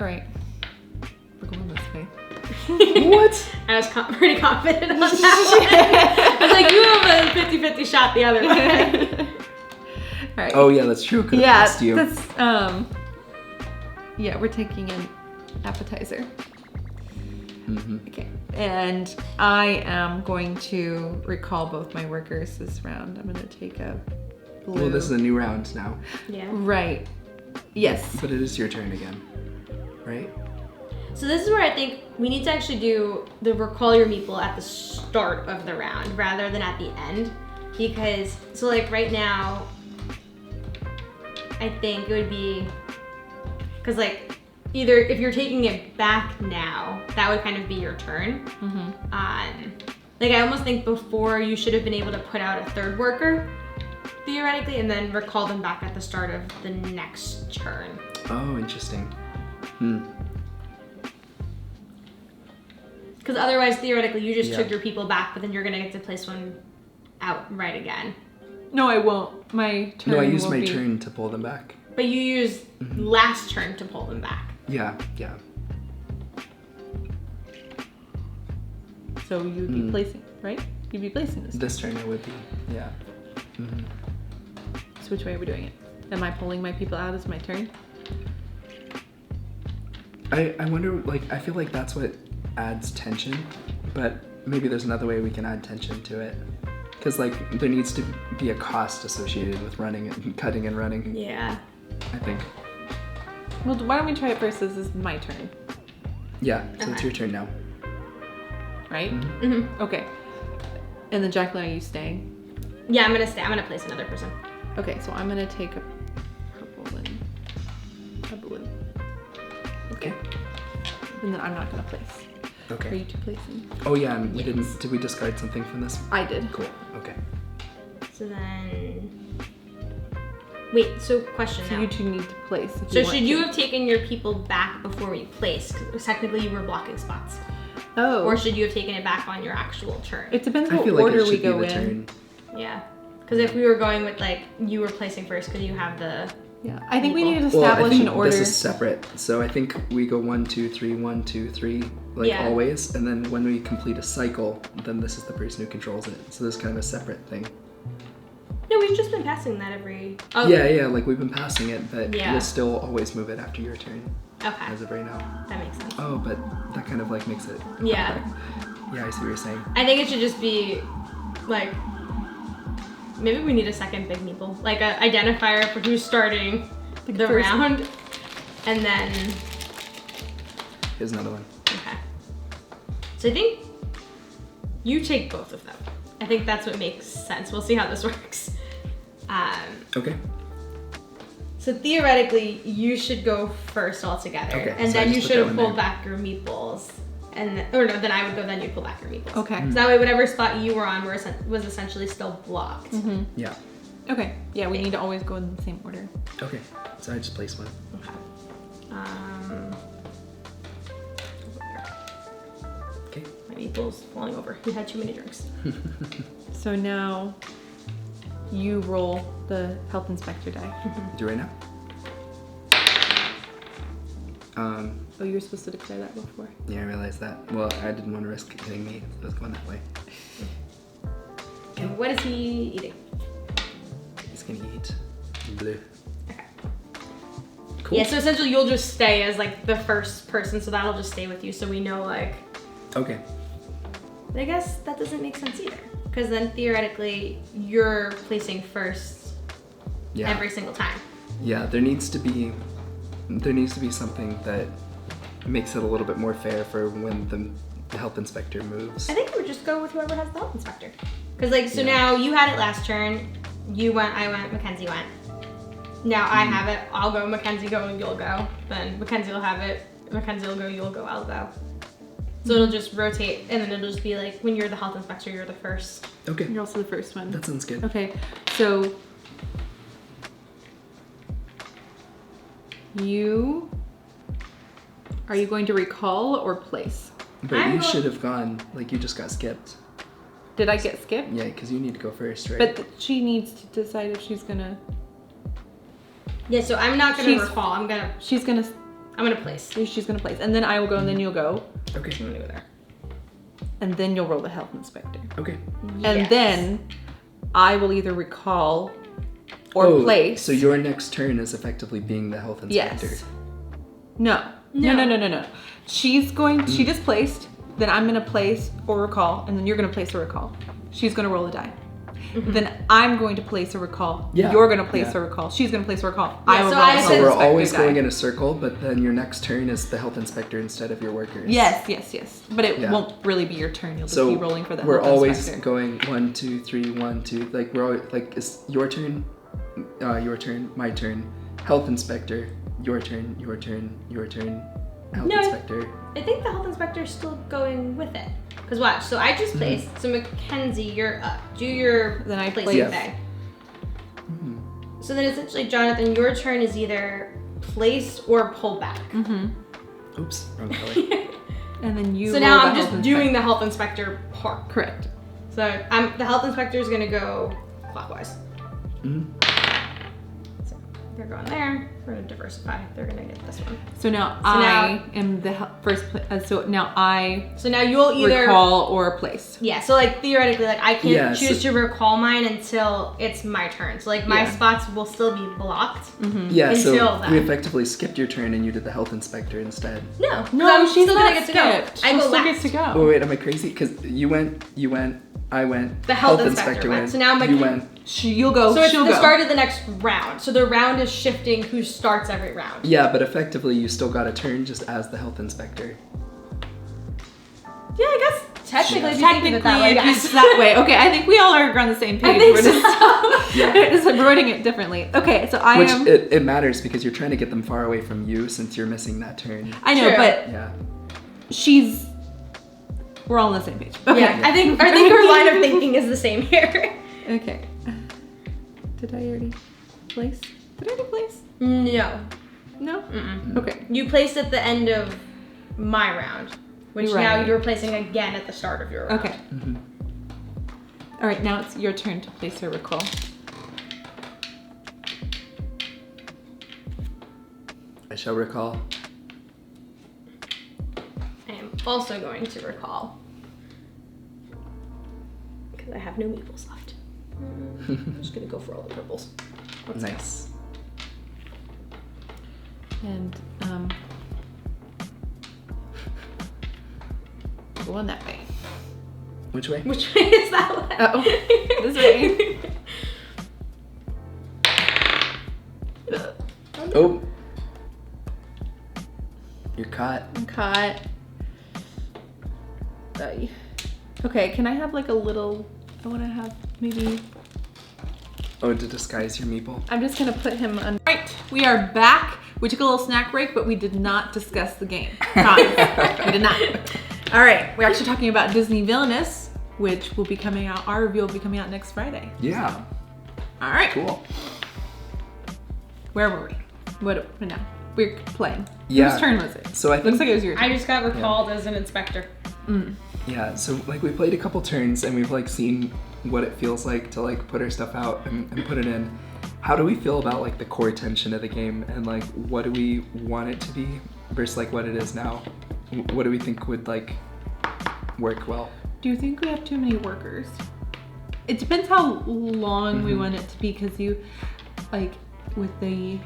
All right. We're going this way. What? I was pretty confident on that one. I was like, you have a 50-50 shot the other way. All right. Oh yeah, that's true. Could have Yeah, passed you. that's yeah, we're taking an appetizer. Okay, and I am going to recall both my workers this round. I'm going to take a blue. Well, this is a new round now, Yeah. Right. Yes. but it is your turn again, right? So this is where I think we need to actually do the recall your meeple at the start of the round rather than at the end. Because, so like right now, I think it would be, because like either if you're taking it back now, that would kind of be your turn. Like I almost think before you should have been able to put out a 3rd worker, theoretically, and then recall them back at the start of the next turn. Oh, interesting. Because otherwise, theoretically, you just Yeah. took your people back, but then you're gonna get to place one out right again. No, I won't. My turn. No, I used will my be... turn to pull them back. But you used last turn to pull them back. Yeah. So you'd be placing, right? You'd be placing this. This turn it would be. Yeah. So which way are we doing it? Am I pulling my people out as my turn? I wonder, like, I feel like that's what adds tension, but maybe there's another way we can add tension to it. Because like there needs to be a cost associated with running and cutting and running. Yeah. I think. Well, why don't we try it first? This is my turn, Yeah, so it's your turn now. right? Mm-hmm. Okay. And then Jacqueline, are you staying? Yeah, I'm gonna stay. I'm gonna place another person. Okay, so I'm gonna take a purple and a blue. Okay. And then I'm not gonna place. Are Okay. you two placing? Oh yeah, and we didn't. Did we discard something from this? I did. Cool. Okay. So then, wait. So question So now. you two need to place. If So want should to. you have taken your people back before we placed? Because technically you were blocking spots. Oh. Or should you have taken it back on your actual turn? It depends I what feel like order it should we be go the in. turn. Yeah. Because if we were going with like, you were placing first because you have the... Yeah. I think we People. need to Well, I establish think an order. this is separate. So I think we go 1, 2, 3, 1, 2, 3, like Yeah. always, and then when we complete a cycle, then this is the person who controls it. So this is kind of a separate thing. No, we've just been passing that every... Oh, Yeah, like we've been passing it, but Yeah. you'll still always move it after your turn, Okay. as of right now. That makes sense. Oh, but that kind of like makes it. Yeah. Yeah, I see what you're saying. I think it should just be like... Maybe we need a second big meeple. Like a identifier for who's starting the first- round. And then... Here's another one. Okay. So I think you take both of them. I think that's what makes sense. We'll see how this works. Okay. So theoretically, you should go first altogether, Okay, and so I then you just put should that have one pulled there. back your meatballs, and or no, then I would go. Then you'd pull back your meatballs. Okay. So that way, whatever spot you were on was essentially still blocked. Mm-hmm. Yeah. Okay. Yeah, we need to always go in the same order. Okay. So I just placed one. Okay. Okay. My meatballs falling over. You had too many drinks. So now you roll the health inspector die. Do right now. Oh, you were supposed to declare that before. Yeah, I realized that. Well, I didn't want to risk hitting me, so I was going that way. And what is he eating? He's gonna eat blue. Okay. Cool. Yeah. So essentially, you'll just stay as like the first person, so that'll just stay with you, so we know like. Okay. But I guess that doesn't make sense either. Because then theoretically, you're placing first Yeah. every single time. Yeah, there needs to be something that makes it a little bit more fair for when the health inspector moves. I think we would just go with whoever has the health inspector. Because like, so Yeah. now you had it last turn. You went, I went, Mackenzie went. Now I have it. I'll go, Mackenzie go, you'll go. Then Mackenzie will have it. Mackenzie will go, you'll go, I'll go. So it'll just rotate, and then it'll just be like, when you're the health inspector, you're the first. Okay. You're also the first one. That sounds good. Okay, so are you going to recall or place? But I'm you go- should have gone, like you just got skipped. Did I get skipped? Yeah, because you need to go first, right? But she needs to decide if she's gonna. Yeah, so I'm not gonna She's- recall. I'm gonna place. She's gonna place, and then I will go, and then you'll go, Okay. I'm gonna go there. and then you'll roll the health inspector, Okay. and Yes. then I will either recall or Oh, place. So your next turn is effectively being the health inspector. Yes. No. She's going. She just placed. Then I'm gonna place or recall, and then you're gonna place or recall. She's gonna roll a die. Then I'm going to place a recall. Yeah. You're gonna place Yeah. a recall. She's gonna place a recall. Yeah, I will so roll I a said- So health we're inspector always die. going in a circle, but then your next turn is the health inspector instead of your workers. Yes. But it Yeah. won't really be your turn. You'll just So be rolling for the we're health always inspector. going 1, 2, 3, 1, 2. Like we're always like it's your turn, my turn, health inspector, your turn, health No. inspector. I think the health inspector is still going with it. Because watch, so I just placed. So Mackenzie, you're up. Do your Then I placing place. thing. Mhm. So then essentially, Jonathan, your turn is either place or pull back. Oops, wrong color. And then you. So roll now the I'm just health doing the health inspector part. inspector. Correct. So the health inspector is gonna go clockwise. Mhm. So They're going there. We're gonna diversify. They're gonna get this one. So now I am the first. So now I. So now you'll either recall or place. Yeah. So like theoretically, like I can't choose to recall mine until it's my turn. So like my spots will still be blocked. Yeah. Until So then. we effectively skipped your turn and you did the health inspector instead. No, she's still not gonna get to skipped. go. I She go still last. gets to go. Oh wait, am I crazy? Because you went, I went. The health inspector went. So now you went. You'll go. So it's she'll the go. start of the next round. So the round is shifting who starts every round. Yeah, but effectively you still got a turn just as the health inspector. Yeah, I guess technically, if you think of it that Technically, way, if yes. it's that way. Okay, I think we all are on the same page. I think We're just, Yeah. just wording it differently. Okay, so I Which am. it matters because you're trying to get them far away from you since you're missing that turn. I know, True. but Yeah. she's. We're all on the same page. Okay. Yeah, I think our line of thinking is the same here. Okay. Did I already place? Did I already place? No. No. Okay. You placed at the end of my round, which You're now right. you're placing again at the start of your round. Okay. All right, now it's your turn to place or recall. I shall recall. I am also going to recall because I have no meeples left. I'm just gonna go for all the purples. Nice. And going that way. Which way? Which way is that one? Oh, this way. Oh. You're caught. I'm caught. Okay, can I have like a little? I want to have maybe. Oh, to disguise your meeple. I'm just gonna put him on. Right, we are back. We took a little snack break, but we did not discuss the game. Promise. We did not. All right, we're actually talking about Disney Villainous, which will be coming out. Our review will be coming out next Friday. Yeah. All right. Cool. Where were we? What now? We're playing. Yeah. Whose turn was it? So I think Looks like it was your turn. I just got recalled as an inspector. Yeah, so like we played a couple turns and we've like seen what it feels like to like put our stuff out and put it in. How do we feel about like the core tension of the game and like what do we want it to be versus like what it is now? What do we think would like work well? Do you think we have too many workers? It depends how long we want it to be, because you, like, with the,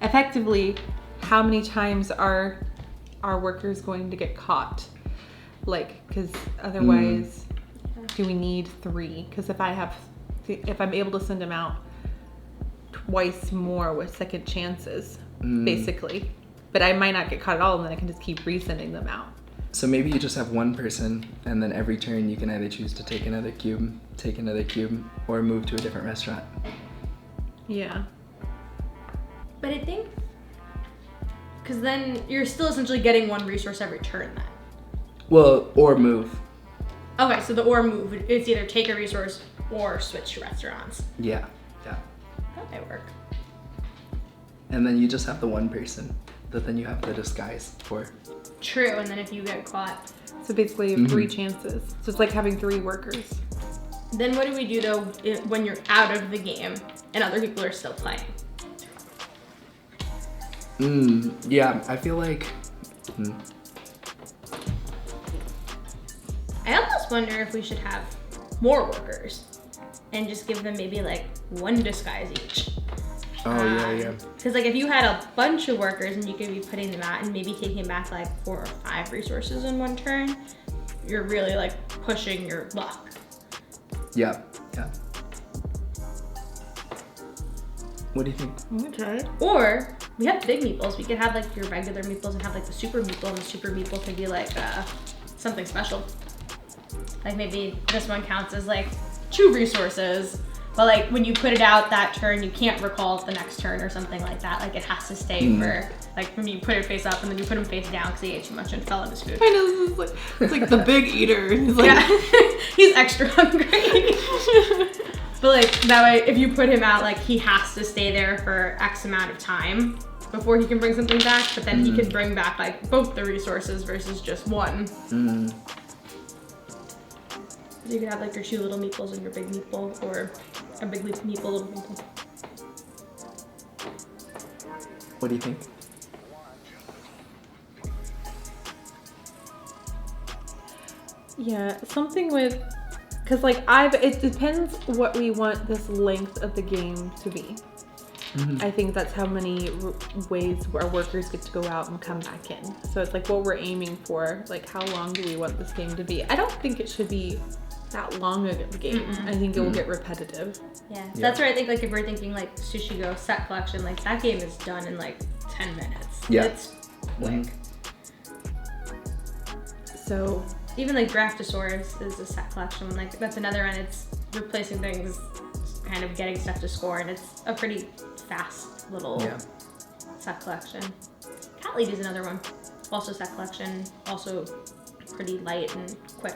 effectively, how many times are our workers going to get caught? Like, because otherwise, do we need 3? Because if I'm able to send them out twice more with second chances, basically. But I might not get caught at all, and then I can just keep resending them out. So maybe you just have one person and then every turn you can either choose to take another cube, or move to a different restaurant. Yeah. But I think, because then you're still essentially getting one resource every turn then. Well, or move. Okay, so the or move is either take a resource or switch to restaurants. Yeah. That might work. And then you just have the one person that then you have the disguise for. True, and then if you get caught. So basically, you have 3 chances. So it's like having 3 workers. Then what do we do though when you're out of the game and other people are still playing? Yeah, I feel like. I almost wonder if we should have more workers and just give them maybe like 1 disguise each. Oh, yeah. Because like if you had a bunch of workers and you could be putting them out and maybe taking back like 4 or 5 resources in one turn, you're really like pushing your luck. Yeah. What do you think? Okay. Or we have big meeples. We could have like your regular meeples and have like the super meeple, and the super meeple could be like something special. Like maybe this one counts as like 2 resources, but like when you put it out that turn, you can't recall it the next turn or something like that. Like it has to stay for like when you put it face up and then you put him face down because he ate too much and fell in his food. I know, this is it's like the big eater. He's like, Yeah, he's extra hungry. But like that way, if you put him out, like he has to stay there for X amount of time before he can bring something back. But then he can bring back like both the resources versus just one. So you could have like your 2 little meeples and your big meeple, or a big meeple, little meeple. What do you think? Yeah, something with, because like it depends what we want this length of the game to be. I think that's how many ways our workers get to go out and come back in. So it's like what we're aiming for, like how long do we want this game to be? I don't think it should be that long a game. I think it will get repetitive. Yeah, so that's where I think like if we're thinking like Sushi Go set collection, like that game is done in like 10 minutes. Yeah. It's quick. So Even like Draftosaurus is a set collection. Like that's another one. It's replacing things, kind of getting stuff to score, and it's a pretty fast little set collection. Cat Lady is another one. Also set collection. Also pretty light and quick.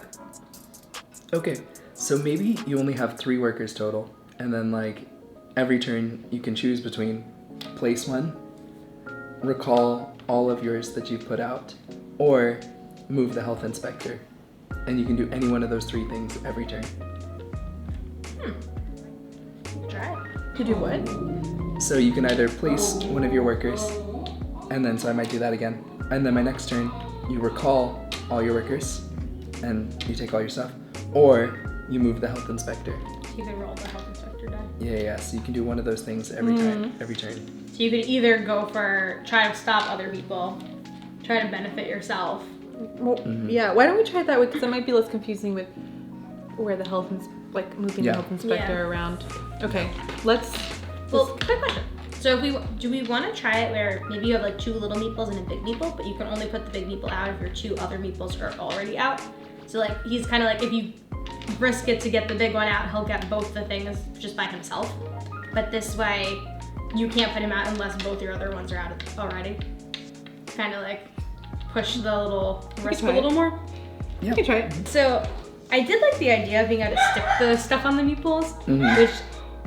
Okay, so maybe you only have 3 workers total, and then like every turn you can choose between place one, recall all of yours that you've put out, or move the health inspector. And you can do any one of those 3 things every turn. Try it. to do what? So you can either place one of your workers, and then, so I might do that again. And then my next turn, you recall all your workers, and you take all your stuff. Or you move the health inspector. You can roll the health inspector die. Yeah, so you can do one of those things every time, every turn. So you could either go for try to stop other people, try to benefit yourself. Well, yeah, why don't we try it that way? Because it might be less confusing with where the health, moving the health inspector around. Okay, let's. Well, quick question. So if do we want to try it where maybe you have like 2 little meeples and a big meeple, but you can only put the big meeple out if your 2 other meeples are already out? So like he's kind of like, if you risk it to get the big one out, he'll get both the things just by himself. But this way, you can't put him out unless both your other ones are out already. Kind of like push the little risk a little more. Yeah, you can try it. So I did like the idea of being able to stick the stuff on the meeples, which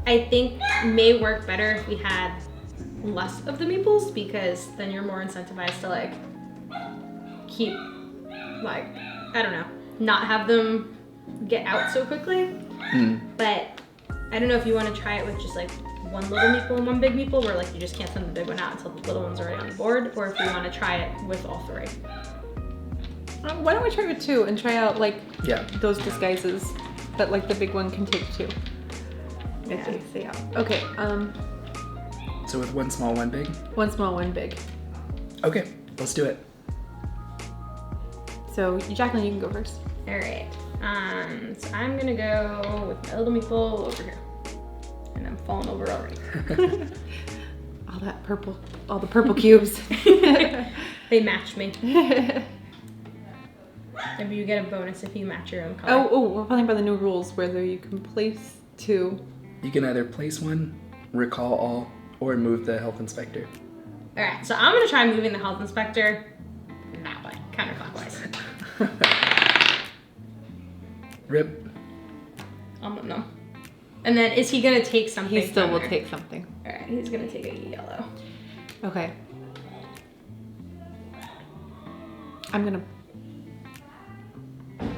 I think may work better if we had less of the meeples, because then you're more incentivized to like keep, like, I don't know, not have them get out so quickly. But I don't know if you want to try it with just like 1 little meeple and 1 big meeple, where like you just can't send the big one out until the little one's already on the board, or if you want to try it with all 3. Why don't we try with 2 and try out like those disguises that like the big one can take 2. If they stay out. Okay. So with 1 small, 1 big? 1 small, 1 big. Okay, let's do it. So Jacqueline, you can go first. All right. So I'm gonna go with my little meeple over here, and I'm falling over already. All the purple cubes. They match me. Maybe you get a bonus if you match your own color. Oh, we're playing by the new rules, whether you can place 2. You can either place 1, recall all, or move the health inspector. All right, so I'm gonna try moving the health inspector that way, counterclockwise. Rip. No. And then is he gonna take something? He still from will there? take something. All right, he's gonna take a yellow. Okay. I'm gonna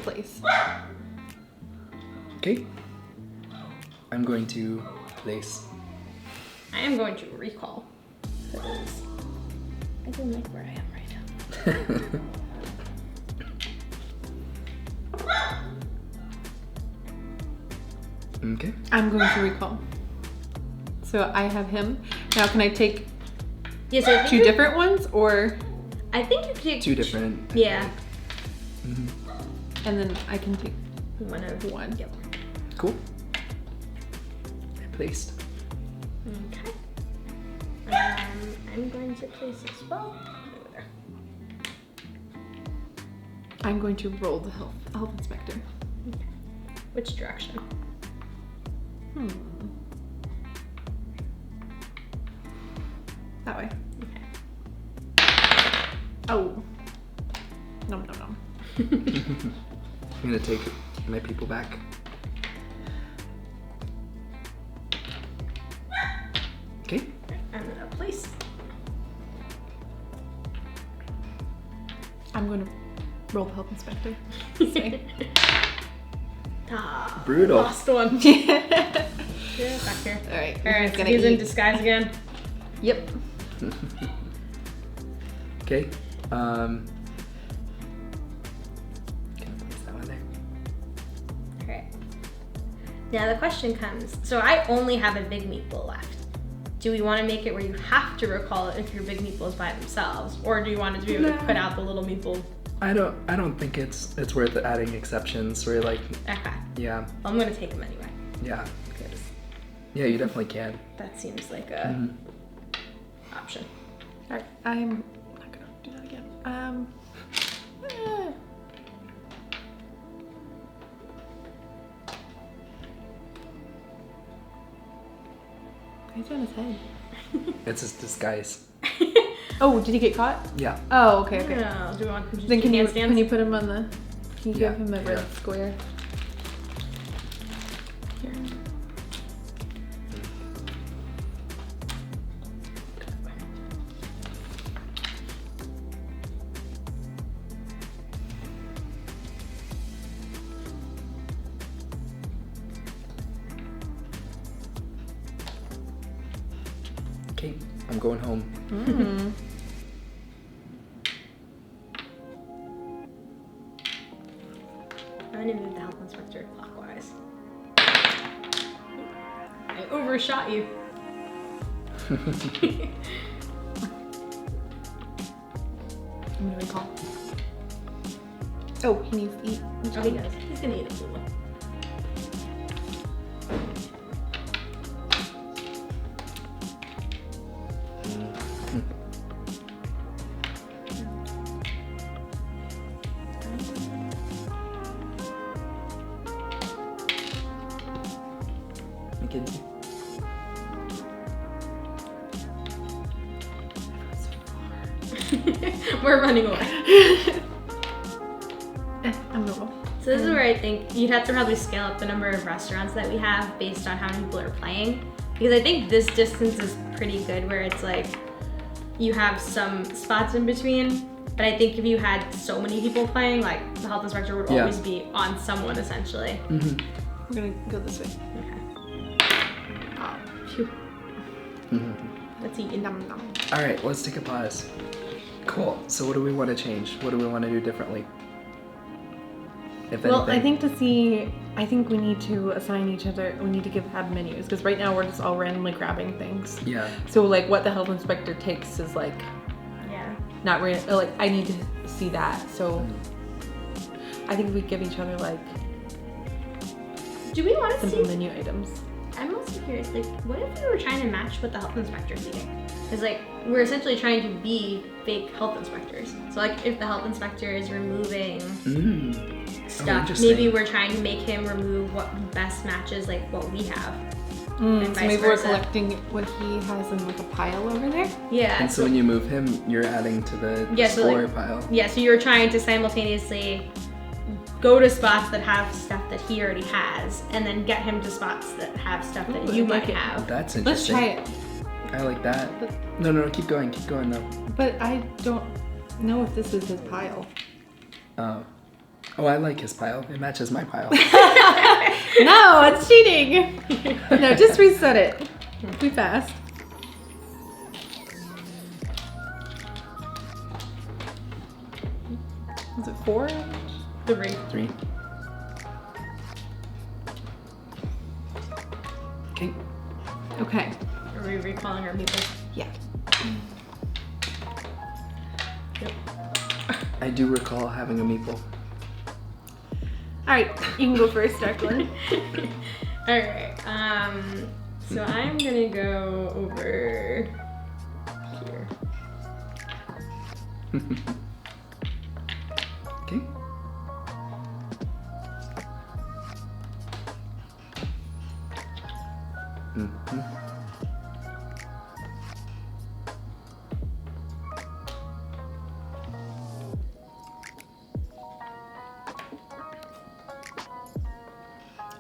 place. Okay. I'm going to place. I am going to recall, because I don't like where I am right now. Okay. I'm going to recall. So I have him. Now can I take Yeah, so I think 2 you- different ones, or I think you could take 2 different. Yeah. and then I can take One of 1. Yep. Cool. Placed. Okay. I'm going to place as well. Over there. I'm going to roll the health inspector. Which direction? That way. Okay. Oh. No. I'm gonna take my people back. Okay. I'm gonna place. I'm going to roll the health inspector. Brutal. Lost one. Yeah, back here. All right. All right, so Gonna he's in eat. disguise again. Yep. Okay. Can I place that one there? Okay. Now the question comes, so I only have a big meatball left. Do we want to make it where you have to recall it if your big meatballs by themselves, or do you want to be able to put out the little meatball? I don't think it's worth adding exceptions where like Okay. yeah. Well, I'm gonna take them anyway. Yeah. Because Yeah, you definitely can. that seems like a option. All right, I'm not gonna do that again. He's on his head. It's his disguise. Oh, did he get caught? Yeah. Oh, okay, okay. No, do we want him to Then do handstands? can you put him on the? Can you Yeah, give him a red yeah. square? Here. Okay, I'm going home. Mm. I'm gonna move the health inspector clockwise. I overshot you. I'm gonna recall. Oh, he needs to eat. Oh, he does. He's gonna eat a little. Mackenzie. We're running away. I'm gonna go. So this is where I think you'd have to probably scale up the number of restaurants that we have based on how many people are playing. Because I think this distance is pretty good where it's like you have some spots in between. But I think if you had so many people playing, like the health inspector would always be on someone essentially. Mm-hmm. We're gonna go this way. Okay. Oh, phew. Let's eat. Nom nom. All right, let's take a pause. Cool. So what do we want to change? What do we want to do differently? If Well, anything. I think we need to assign each other. We need to add menus because right now we're just all randomly grabbing things. Yeah. So like what the health inspector takes is like Yeah. not like I need to see that. So I think we give each other like Do we want to simple see? menu items. I'm also curious, like, what if we were trying to match what the health inspector's eating? Because, like, we're essentially trying to be fake health inspectors. So, like, if the health inspector is removing stuff, interesting. maybe we're trying to make him remove what best matches, like, what we have. And So vice maybe we're versa. collecting what he has in like a pile over there. Yeah. And so when you move him, you're adding to the Yeah, so, score like- pile. Yeah, so you're trying to simultaneously go to spots that have stuff that he already has, and then get him to spots that have stuff that Ooh, you I might like it. have. That's Let's interesting. try it. I like that. But- No, keep going though. But I don't know if this is his pile. Oh, I like his pile. It matches my pile. No, it's cheating. No, just reset it. Too fast. Was it 4? 3. 3. Okay. Okay. Are we recalling our people? Yeah. Yep. I do recall having a meeple. All right, you can go first, Jacqueline. Alright, so I'm gonna go over here. Okay.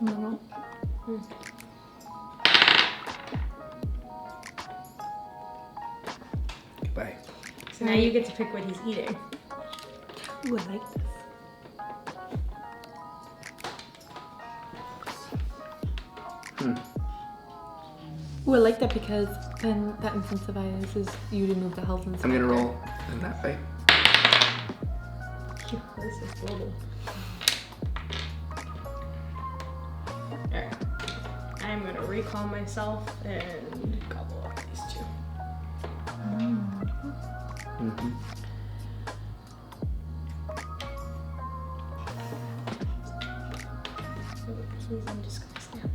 No. Goodbye. So now you get to pick what he's eating. Ooh, I like this. Ooh, I like that because then that incentivizes you to move the health I'm inspector. gonna roll And that way. This is global. Alright. I'm gonna recall myself and gobble up these two. Mm-hmm. He's in disguise now.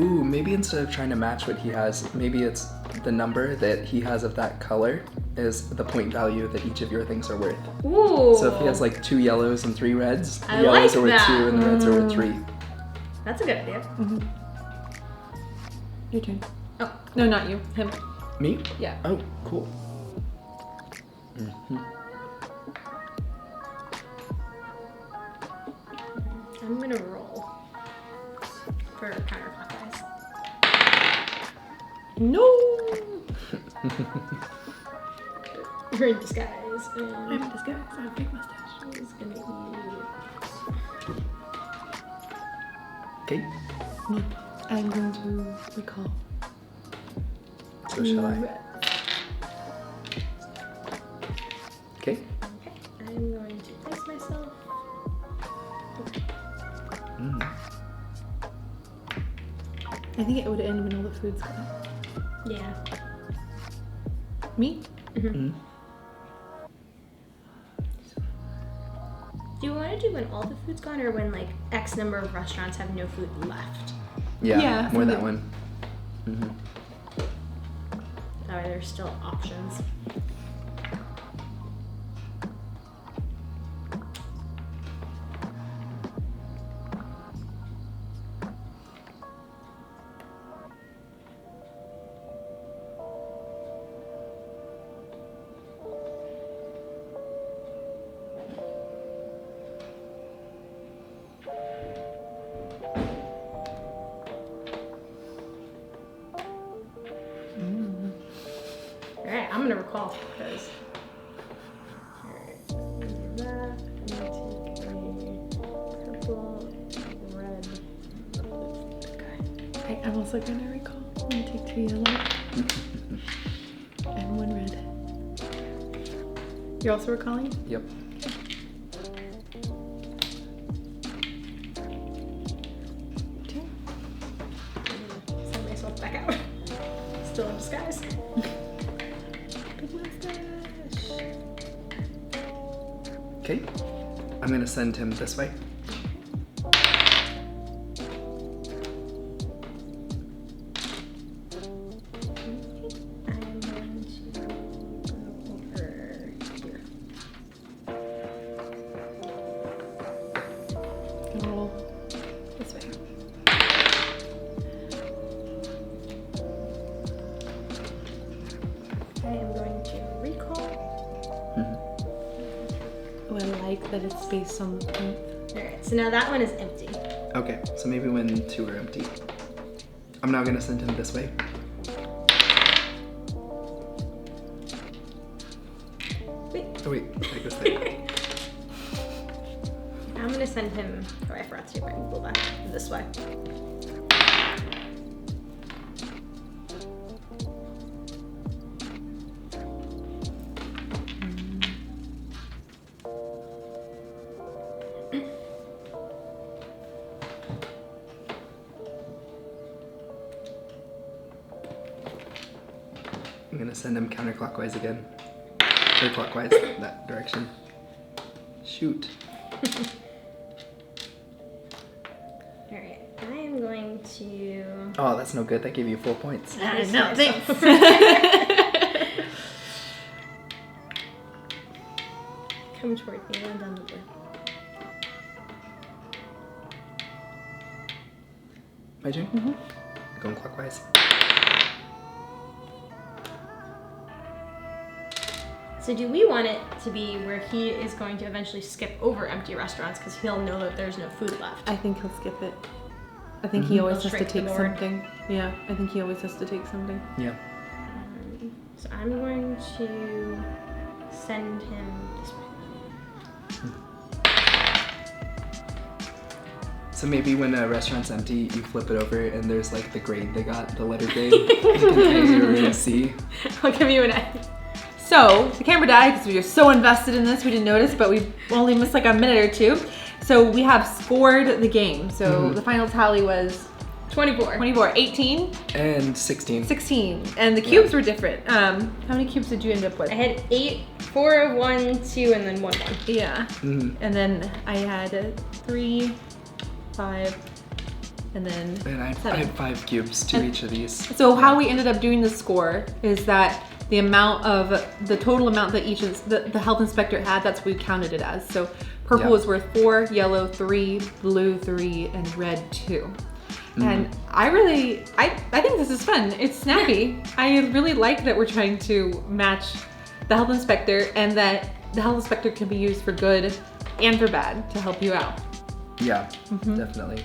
Ooh, maybe instead of trying to match what he has, maybe it's the number that he has of that color is the point value that each of your things are worth. Ooh. So if he has like 2 yellows and 3 reds, the I yellows like are worth that. 2 and the reds are worth 3. That's a good idea. Mm-hmm. Your turn. Oh. No, not you. Him. Me? Yeah. Oh, cool. Mm-hmm. I'm gonna roll for counterclockwise. No. You're in disguise. And I'm in disguise. I have a big mustache. he's gonna eat. Okay. Me. I'm going to recall. So shall I? Okay. Okay. I'm going to place myself. Mm. I think it would end when all the food's gone. Yeah. Me? Mm. Do you want to do when all the food's gone or when like X number of restaurants have no food left? Yeah, Yeah, more for that the- one. Mm-hmm. That way there's still options. Alright, I'm gonna recall because. Alright, do that. I'm gonna take a purple, red. Okay. I'm also going to recall. I'm going to take 2 yellow and 1 red. You're also recalling? Yep. Two. Send myself back out. Still in disguise. Big mustache. Okay. I'm gonna send him this way. I'm going to go over here. And roll this way. I am going to recall. Mm-hmm. Oh, I like that it's based on the point. Alright, so now that one is empty. Okay, so maybe when 2 are empty. I'm now gonna send him this way. Wait. Oh wait, that goes there. I'm gonna send him. Oh, I forgot to take my Google back this way. I'm gonna send him counterclockwise again. Or clockwise, that direction. Shoot. Alright, I am going to. Oh, that's no good. That gave you 4 points. place no, myself. Come toward me, run down the door. My turn? Mm-hmm. Going clockwise. So do we want it to be where he is going to eventually skip over empty restaurants because he'll know that there's no food left? I think he'll skip it. I think he always has to Straight to the take board. something. Yeah, I think he always has to take something. Yeah. So I'm going to send him this way. So maybe when a restaurant's empty, you flip it over and there's like the grade they got, the letter grade. Like an A or a C. I'll give you an A. So the camera died because we were so invested in this, we didn't notice, but we only missed like a minute or two. So we have scored the game. So the final tally was 24, 18, and 16. 16. And the cubes were different. How many cubes did you end up with? I had 8, 4, 1, 2, and then 1. Yeah. And then I had 3, 5, and then And I 7. had 5 cubes to each of these. So how we ended up doing the score is that the total amount that each of the health inspector had, that's what we counted it as. So purple was worth 4, yellow 3, blue 3, and red 2. And I think this is fun. It's snappy. I really like that we're trying to match the health inspector, and that the health inspector can be used for good and for bad to help you out. Yeah, definitely.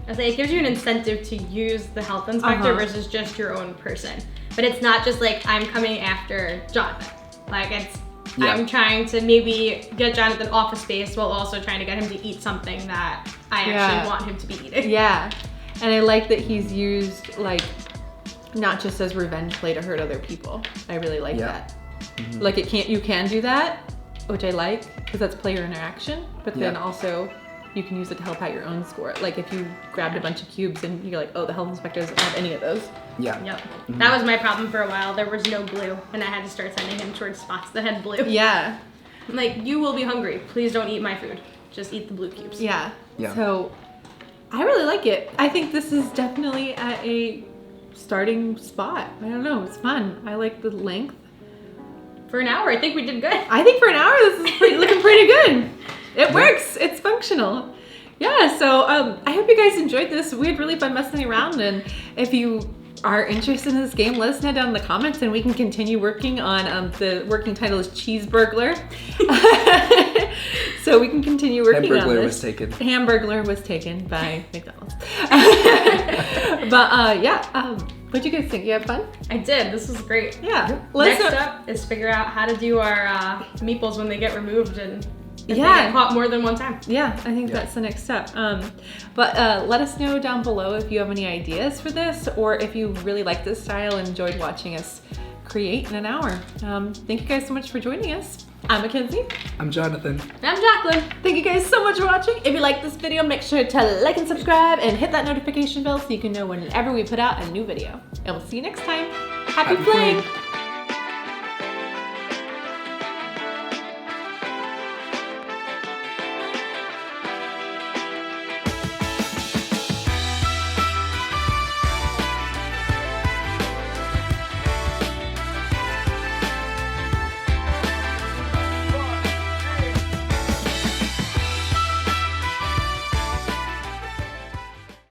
I say it gives you an incentive to use the health inspector versus just your own person. But it's not just like I'm coming after Jonathan. Like I'm trying to maybe get Jonathan off of space while also trying to get him to eat something that I actually want him to be eating. Yeah. And I like that he's used like not just as revenge play to hurt other people. I really like that. Like you can do that, which I like because that's player interaction, but then also you can use it to help out your own score. Like if you grabbed a bunch of cubes and you're like, oh, the health inspector doesn't have any of those. Yep. That was my problem for a while. There was no blue, and I had to start sending him towards spots that had blue. Yeah. I'm like, you will be hungry. Please don't eat my food. Just eat the blue cubes. Yeah. So I really like it. I think this is definitely at a starting spot. I don't know. It's fun. I like the length. For an hour, I think we did good. I think for an hour, this is looking pretty good. It works. It's functional. Yeah, so I hope you guys enjoyed this. We had really fun messing around, and if you are interested in this game, let us know down in the comments and we can continue working on the working title is Cheeseburglar. So we can continue working on this. Hamburglar was taken by McDonald's. But what'd you guys think? You had fun? I did. This was great. Yeah. Next up is figure out how to do our meeples when they get removed and if they get caught more than one time. Yeah, I think that's the next step. But let us know down below if you have any ideas for this or if you really like this style and enjoyed watching us create in an hour. Thank you guys so much for joining us. I'm Mackenzie. I'm Jonathan. And I'm Jacqueline. Thank you guys so much for watching. If you like this video, make sure to like and subscribe and hit that notification bell so you can know whenever we put out a new video. And we'll see you next time. Happy playing!